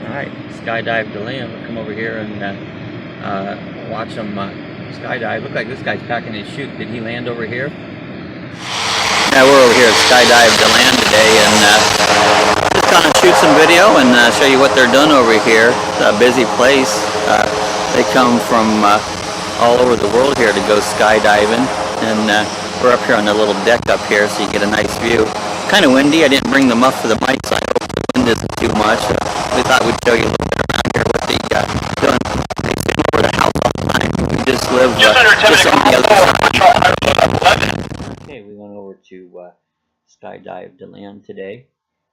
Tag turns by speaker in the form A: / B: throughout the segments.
A: Alright, Skydive Deland. We'll come over here and watch them skydive. Look like this guy's packing his chute. Did he land over here? Yeah, we're over here at Skydive Deland today and just going to shoot some video and show you what they're doing over here. It's a busy place. They come from all over the world here to go skydiving, and we're up here on the little deck up here so you get a nice view. Kind of windy. I didn't bring the muff for the mic, so I hope the wind isn't too much. We thought we'd show you a little bit around here what they doing. They stay over the house all the time. We just live just on the other side. Okay, we went over to Skydive Deland today,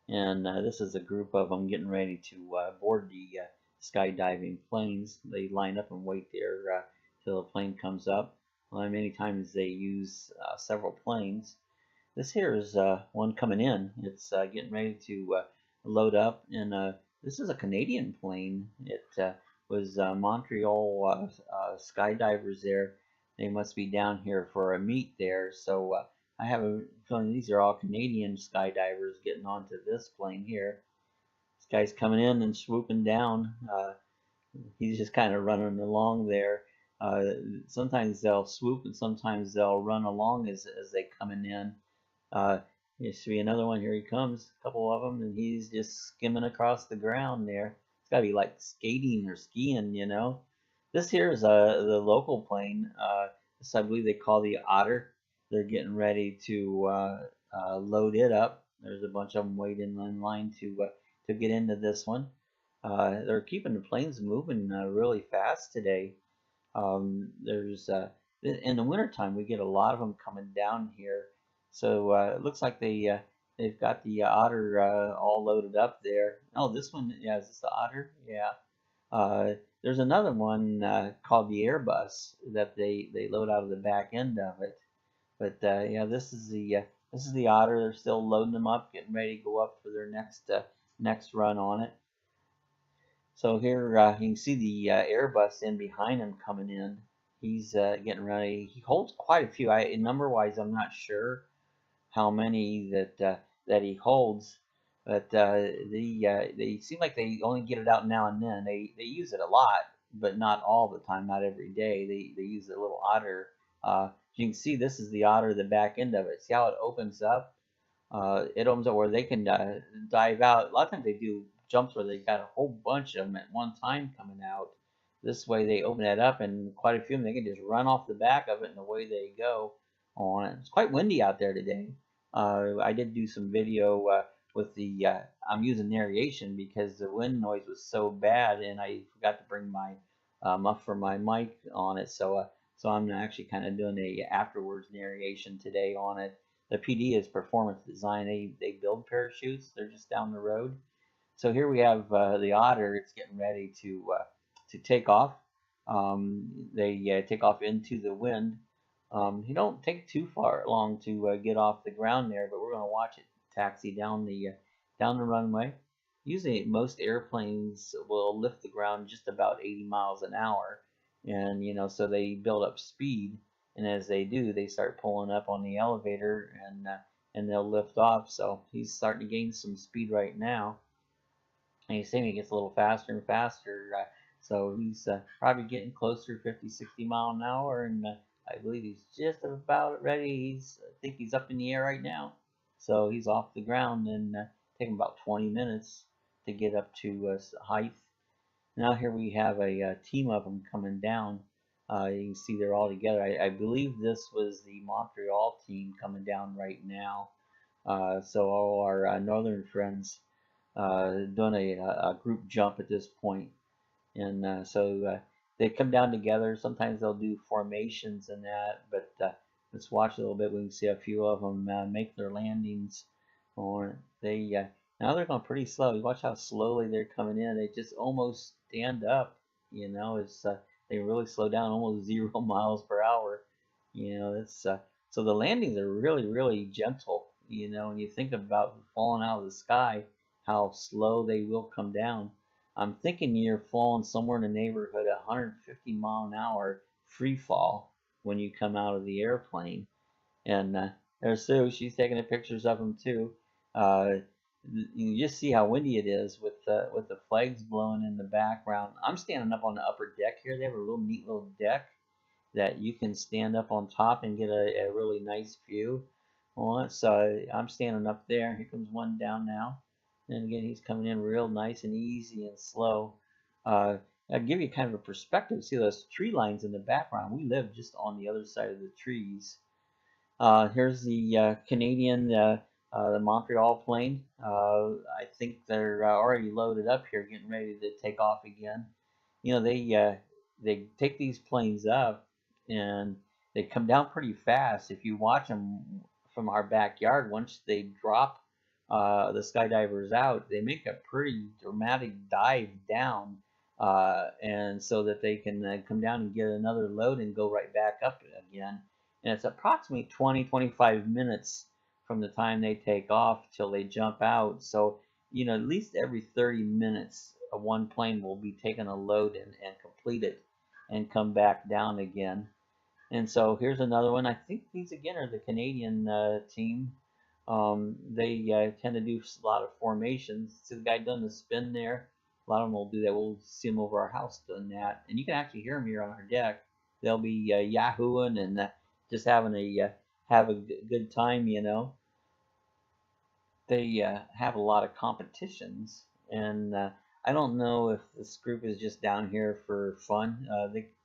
A: and this is a group of them getting ready to board the skydiving planes. They line up and wait there till the plane comes up. Well, many times they use several planes. This here is one coming in. It's getting ready to load up, and this is a Canadian plane. It was Montreal skydivers there. They must be down here for a meet there. So I have a feeling these are all Canadian skydivers getting onto this plane here. This guy's coming in and swooping down. He's just kind of running along there. Sometimes they'll swoop and sometimes they'll run along as they coming in. You see another one. Here he comes, a couple of them, and he's just skimming across the ground there. It's got to be like skating or skiing, you know. This here is the local plane. This I believe they call the Otter. They're getting ready to load it up. There's a bunch of them waiting in line to get into this one. They're keeping the planes moving really fast today. There's in the wintertime we get a lot of them coming down here. So it looks like they've got the Otter all loaded up there. Oh, this one, yeah, is this the Otter? Yeah. There's another one called the Airbus that they load out of the back end of it. But yeah, this is the Otter. They're still loading them up, getting ready to go up for their next run on it. So here you can see the Airbus in behind him coming in. He's getting ready. He holds quite a few. Number-wise, I'm not sure how many that he holds, but they seem like they only get it out now and then. They use it a lot, but not all the time, not every day. They use the little Otter. You can see this is the Otter, the back end of it. See how it opens up? It opens up where they can dive out. A lot of times they do jumps where they got a whole bunch of them at one time coming out. This way they open that up, and quite a few of them, they can just run off the back of it, and away they go on it. It's quite windy out there today. I did do some video with the I'm using narration because the wind noise was so bad, and I forgot to bring my muff for my mic on it. So I'm actually kind of doing a afterwards narration today on it. The PD is Performance Design. They build parachutes. They're just down the road. So here we have the Otter. It's getting ready to take off. They take off into the wind. You don't take too long to get off the ground there, but we're going to watch it taxi down the runway. Usually, most airplanes will lift the ground just about 80 miles an hour, and so they build up speed. And as they do, they start pulling up on the elevator, and they'll lift off. So he's starting to gain some speed right now. And you see he gets a little faster and faster. So he's probably getting closer, 50, 60 mile an hour, and I believe he's just about ready. I think he's up in the air right now. So he's off the ground, and take him about 20 minutes to get up to height. Now here we have a team of them coming down. You can see they're all together. I believe this was the Montreal team coming down right now. So all our northern friends doing a group jump at this point. And so they come down together. Sometimes they'll do formations and that, but let's watch a little bit. We can see a few of them make their landings. Or now they're going pretty slow. You watch how slowly they're coming in. They just almost stand up. It's they really slow down, almost 0 miles per hour. It's so the landings are really gentle. When you think about falling out of the sky, how slow they will come down. I'm thinking you're falling somewhere in the neighborhood of 150 mile an hour free fall when you come out of the airplane. And there's Sue. She's taking the pictures of them too. you just see how windy it is with the flags blowing in the background. I'm standing up on the upper deck here. They have a real neat little deck that you can stand up on top and get a really nice view on it. So I'm standing up there. Here comes one down now. And again, he's coming in real nice and easy and slow. I'll give you kind of a perspective. See those tree lines in the background? We live just on the other side of the trees. Here's the Canadian, the Montreal plane. I think they're already loaded up here, getting ready to take off again. You know, they take these planes up and they come down pretty fast. If you watch them from our backyard, once they drop the skydivers out, they make a pretty dramatic dive down, and so that they can come down and get another load and go right back up again. And it's approximately 20-25 minutes from the time they take off till they jump out. So, you know, at least every 30 minutes, one plane will be taking a load and complete it and come back down again. And so here's another one. I think these again are the Canadian team. They tend to do a lot of formations. See the guy doing the spin there? A lot of them will do that. We'll see them over our house doing that. And you can actually hear them here on our deck. They'll be yahooing and just having a good time, you know. They have a lot of competitions, and I don't know if this group is just down here for fun.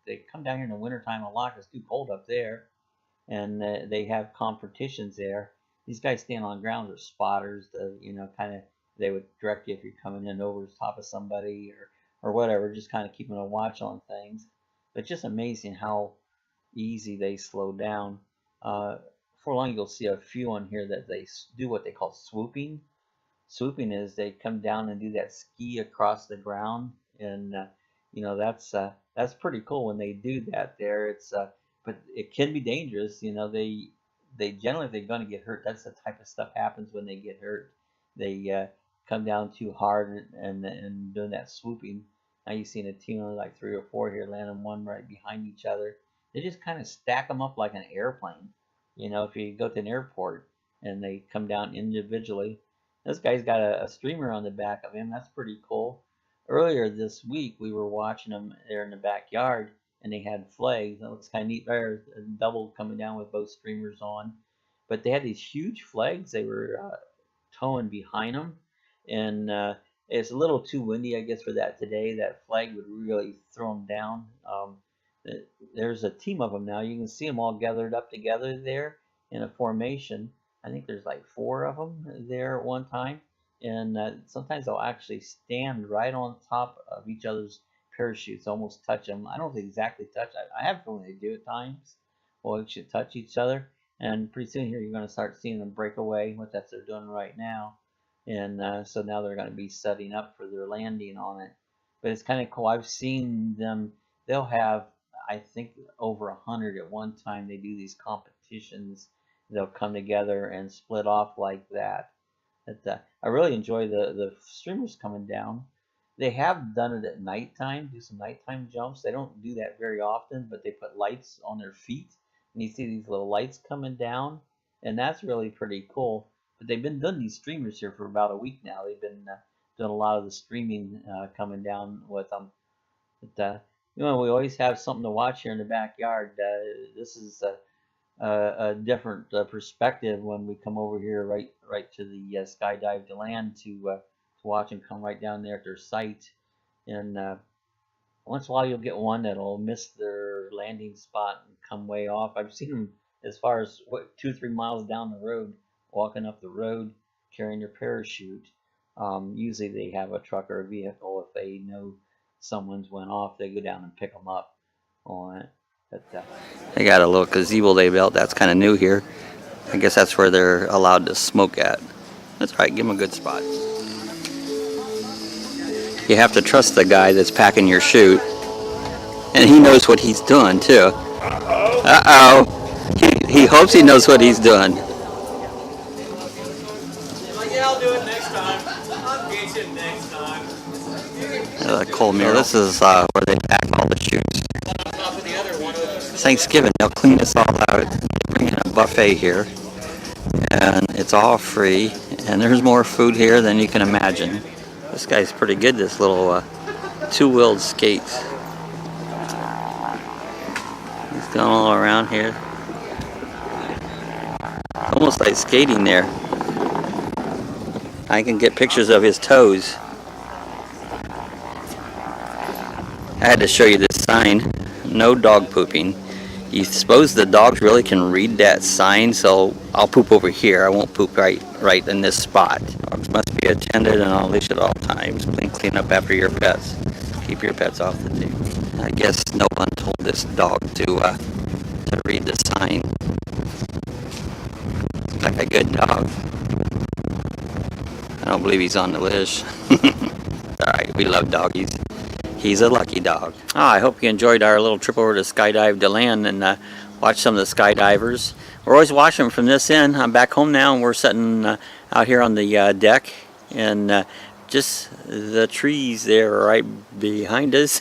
A: They come down here in the wintertime a lot. It's too cold up there, and they have competitions there. These guys stand on the ground as spotters, you know, kind of they would direct you if you're coming in over the top of somebody or whatever, just kind of keeping a watch on things. But just amazing how easy they slow down. For long you'll see a few on here that they do what they call swooping. Swooping is they come down and do that ski across the ground, and you know that's pretty cool when they do that there. It's but it can be dangerous. You know, they generally, if they're going to get hurt, that's the type of stuff happens when they get hurt. They come down too hard and doing that swooping. Now you've seen a team of like 3 or 4 here landing one right behind each other. They just kind of stack them up like an airplane. You know, if you go to an airport and they come down individually. This guy's got a streamer on the back of him. That's pretty cool. Earlier this week, we were watching them there in the backyard, and they had flags. That looks kind of neat there, a double coming down with both streamers on. But they had these huge flags they were towing behind them, and it's a little too windy, I guess, for that today. That flag would really throw them down. There's a team of them now. You can see them all gathered up together there in a formation. I think there's like 4 of them there at one time, and sometimes they'll actually stand right on top of each other's parachutes, almost touch them. I don't think exactly touch. I have a feeling they do at times. Well, they should touch each other, and pretty soon here you're going to start seeing them break away. What that's they're doing right now, and so now they're going to be setting up for their landing on it. But it's kind of cool. I've seen them. They'll have, I think, over 100 at one time. They do these competitions. They'll come together and split off like that. I really enjoy the streamers coming down. They have done it at nighttime, do some nighttime jumps. They don't do that very often, but they put lights on their feet, and you see these little lights coming down, and that's really pretty cool. But they've been doing these streamers here for about a week now. They've been doing a lot of the streaming coming down with them. But you know, we always have something to watch here in the backyard. This is a different perspective when we come over here right to the Skydive Deland to watch them come right down there at their site. And once in a while you'll get one that'll miss their landing spot and come way off. I've seen them as far as 2-3 miles down the road, walking up the road carrying their parachute. Usually they have a truck or a vehicle. If they know someone's went off, they go down and pick them up on it. But,
B: they got a little gazebo they built. That's kind of new here. I guess that's where they're allowed to smoke at. That's right. Give them a good spot. You have to trust the guy that's packing your chute, and he knows what he's doing too. He hopes he knows what he's doing.
C: Yeah, I'll do it next time. I'll get you next time.
B: Coal mirror. This is where they pack all the chutes. It's Thanksgiving. They'll clean this all out. They bring in a buffet here, and it's all free. And there's more food here than you can imagine. This guy's pretty good, this little two-wheeled skate. He's going all around here. Almost like skating there. I can get pictures of his toes. I had to show you this sign, no dog pooping. You suppose the dogs really can read that sign, so I'll poop over here. I won't poop right in this spot. Dogs must be attended and on leash at all times. Clean up after your pets. Keep your pets off the table. I guess no one told this dog to read the sign. Looks like a good dog. I don't believe he's on the leash. Alright, we love doggies. He's a lucky dog. I hope you enjoyed our little trip over to Skydive Deland and watched some of the skydivers. We're always watching from this end. I'm back home now and we're sitting out here on the deck, and just the trees there right behind us,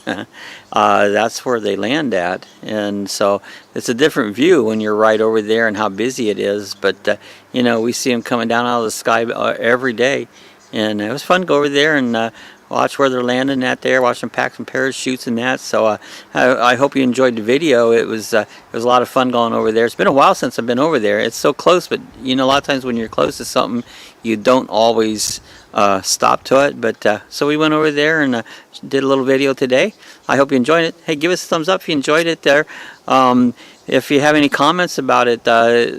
B: that's where they land at. And so it's a different view when you're right over there and how busy it is. But you know, we see them coming down out of the sky every day, and it was fun to go over there and watch where they're landing at there, watch them pack some parachutes and that. So I hope you enjoyed the video. It was a lot of fun going over there. It's been a while since I've been over there. It's so close, but you know, a lot of times when you're close to something, you don't always stop to it. But so we went over there and did a little video today. I hope you enjoyed it. Hey, give us a thumbs up if you enjoyed it there. If you have any comments about it,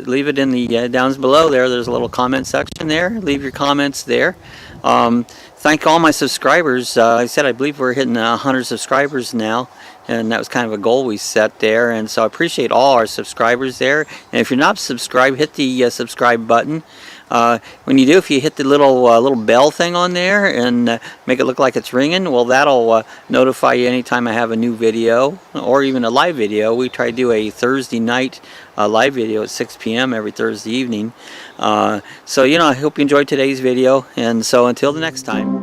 B: leave it in the downs below there. There's a little comment section there. Leave your comments there. Thank all my subscribers. I said I believe we're hitting 100 subscribers now, and that was kind of a goal we set there. And so I appreciate all our subscribers there. And if you're not subscribed, hit the subscribe button. When you do, if you hit the little bell thing on there and make it look like it's ringing, well, that'll notify you anytime I have a new video or even a live video. We try to do a Thursday night live video at 6 p.m. every Thursday evening. So, you know, I hope you enjoyed today's video, and so until the next time.